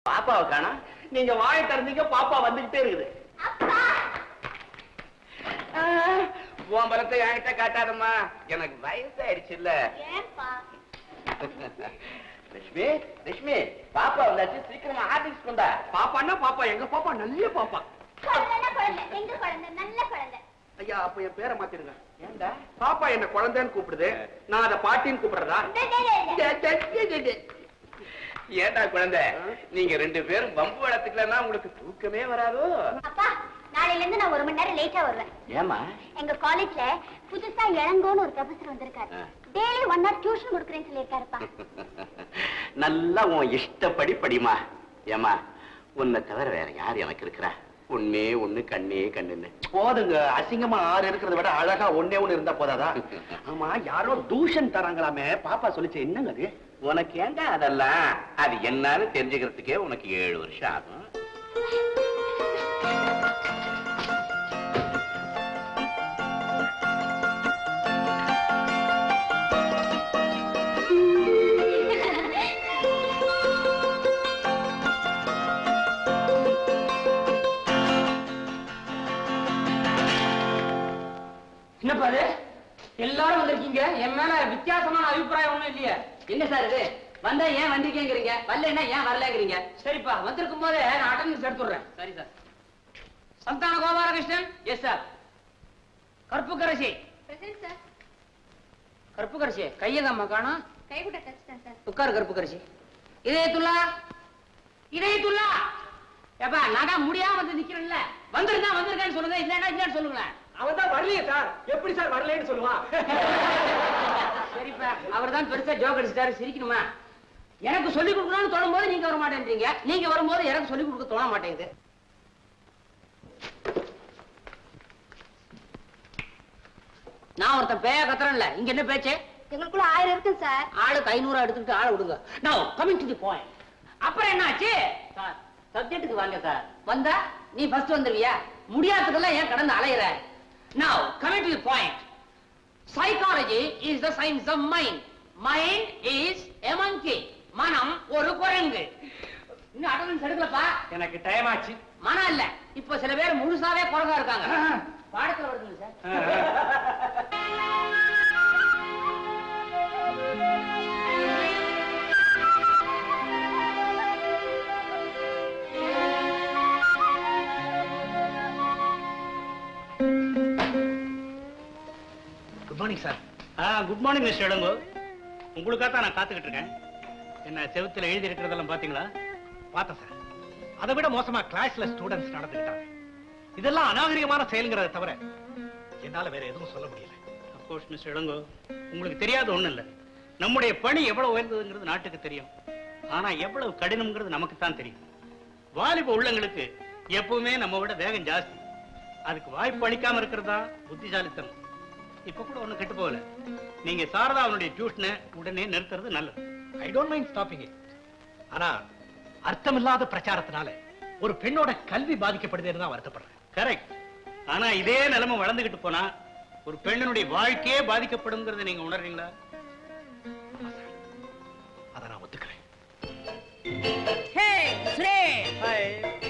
பாப்பாவை காணா. நீங்க வாயை திறந்தீங்க, பாப்பா வந்துகிட்டே இருக்குது. உன் பலத்தை என்கிட்ட காட்டாதம்மா, எனக்கு வயசாயிடுச்சு இல்ல. லட்சுமி, லட்சுமி, பாப்பா வந்தாச்சு, சீக்கிரமா ஆபீஸ் கொண்டா. பாப்பான்னா பாப்பா, எங்க பாப்பா நல்ல பாப்பா. ஐயா, அப்ப என் பேரை மாத்திருங்க. ஏண்டா பாப்பா என்ன குழந்தைன்னு கூப்பிடுது, நான் அதை பாட்டின்னு கூப்பிடுறதா? ஏண்டா குழந்தை, நீங்க 2 பேரும் பம்பு வளர்த்துக்கலன்னா உங்களுக்கு தூக்கமே வராதோ? அப்பா, நாளையில இருந்து நான் 1 மணி நேரம் லேட்டா வருவேன். ஏமா? எங்க காலேஜ்ல புதுசா இளங்கோன்னு ஒரு ப்ரொஃபசர் வந்திருக்காரு. டெய்லி 1 hour டியூஷன் கொடுக்கறேன்னு சொல்லியிருக்காருப்பா. நல்லா உன் இஷ்டப்படி படிமா. ஏமா, உன்னை தவிர வேற யார் எனக்கு இருக்கிறா? ஒன்னே ஒண்ணு, கண்ணே கண்ணுன்னு. போதுங்க, அசிங்கமா 6 இருக்கிறத விட அழகா ஒன்னே ஒண்ணு இருந்தா போதாதா? ஆமா, யாரோ டியூஷன் தராங்களாமே, பாப்பா சொல்லிச்சு, என்னங்க அது? உனக்கு ஏண்டா அதெல்லாம்? அது என்னன்னு தெரிஞ்சுக்கிறதுக்கே உனக்கு 7 வருஷம் ஆகும். என்ன பாரு, எல்லாரும் வந்திருக்கீங்க, என் மேல வித்தியாசமான அபிப்பிராயம் ஒண்ணும் இல்லையே? என்ன சார் இது? வந்தா ஏன் வந்திருக்கேங்கிறீங்க, வரலன்னா ஏன் வரலங்கிறீங்க? சரிப்பா, வந்திருக்கும் போதே நான் அட்டெண்டன்ஸ் எடுத்துடுறேன். சரி sir. Santhana Gopalakrishnan. Yes sir. Karpukkarasi. Karpukkarasi, கையதாம்மா காணோம். உட்காரு கற்புக்கரசி. இதயத்துல்லா. இதயத்துல்லா. ஏப்பா, நான் தான் முடியாம வந்து நிக்கிறேன்ல, வந்திருந்தா வந்திருக்கேன்னு சொல்லுங்க, இல்லன்னா இல்லன்னு சொல்லுங்களேன். அவன் தான் வரலையே சார். எப்படி சார் வரலன்னு சொல்லுவான்? சரிப்பா, அவர் தான் பெருசா ஜோக் அடிச்சிட்டாரு, சிரிக்கணுமா? எனக்கு சொல்லிக் கொடுக்கணும்னு தோணும் போது நீங்க வர மாட்டேன்றீங்க, நீங்க வரும்போது எனக்கு சொல்லிக் கொடுக்க தோண மாட்டேங்குது. நான் ஒருத்தன் பேய கத்துறேன்ல, இங்க என்ன பேச்சு? எங்களுக்குள்ள 1000 இருக்கு சார். ஆளுக்கு 500 எடுத்துக்கிட்டு ஆளை விடுங்க. நான் கமிங் டு தி பாயிண்ட். அப்புறம் என்னாச்சு சார்? சப்ஜெக்ட்டுக்கு வாங்க சார். வந்தா நீ ஃபர்ஸ்ட் வந்துருவியா? முடியாததுக்கெல்லாம் ஏன் கடந்து அலையற? Now coming to the point. Psychology is the science of mind. Mind is a monkey. மனம் ஒரு குரங்கு. இன்னும் அட்டெண்டன்ஸ் எடுக்கலப்பா. எனக்கு டைம் ஆச்சு. மனம் இல்ல, இப்ப சில பேர் முழுசாவே குரங்கா இருக்காங்க. பாடத்துல வருதுங்க sir. Good morning sir. Good morning mister Elango. உங்களுக்காக தான் நான் காத்துக்கிட்டு இருக்கேன். என்ன செவுத்துல எழுதி இருக்கிறதெல்லாம் பாத்தீங்களா? பார்த்தேன் சார். அதை விட மோசமா கிளாஸ்ல ஸ்டூடெண்ட்ஸ் நடந்துக்கிட்டாங்க. இதெல்லாம் அநாகரிகமான செயல்ங்கிறத தவிர என்னால வேற எதுவும் சொல்ல முடியல. அப்கோர்ஸ் மிஸ்டர் இளங்கோ, உங்களுக்கு தெரியாத ஒண்ணும் இல்ல. நம்முடைய பணி எவ்வளவு உயர்ந்ததுங்கிறது நாட்டுக்கு தெரியும். ஆனா எவ்வளவு கடினம்ங்கிறது நமக்கு தான் தெரியும். வாலிப உள்ளங்களுக்கு எப்பவுமே நம்ம விட வேகம் ஜாஸ்தி. அதுக்கு வாய்ப்பு அளிக்காம இருக்கிறதா புத்திசாலித்தனம். இப்ப கூட ஒண்ணு கெட்டு போகல. நீங்க சாரதா அவனுடைய டியூஷனை உடனே நிறுத்துறது நல்லது. I don't mind stopping it. ஆனா அர்த்தமில்லாத பிரச்சாரத்தினால ஒரு பெண்ணோட கல்வி பாதிக்கப்படுதுன்னு தான் வருத்தப்படுறேன். கரெக்ட். ஆனா இதே நிலைமை வளர்ந்துகிட்டு போனா ஒரு பெண்ணுடைய வாழ்க்கையே பாதிக்கப்படுங்கிறத நீங்க உணர்றீங்களா? அதை நான் ஒத்துக்கிறேன். Hey, Shrey. Hi.